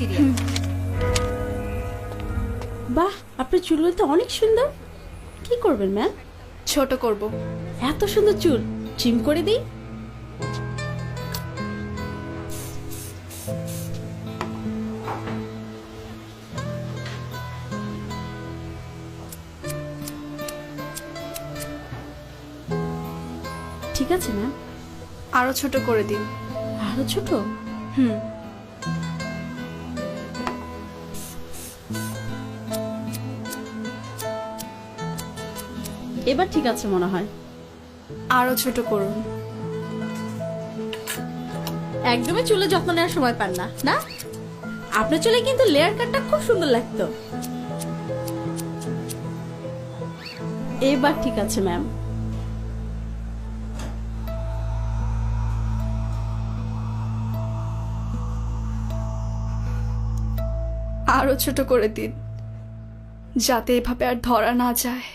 Serial. বাহ, আপনার চুলগুলো তো অনেক সুন্দর। কি করবেন ম্যাম? ছোট করব। এত সুন্দর চুল ট্রিম করে দিই। ঠিক আছে ম্যাম। আরো ছোট করে দিন। আরো ছোট? হুম। এবার ঠিক আছে মনে হয়। আরো ছোট করুন। একদমই চুলে যত্ন নেওয়ার সময় পান না, না? আপনার চুলে কিন্তু লেয়ার কাটটা খুব সুন্দর লাগতো। এবার ঠিক আছে ম্যাম। আরো ছোট করে দিন, যাতে এভাবে আর ধরা না যায়।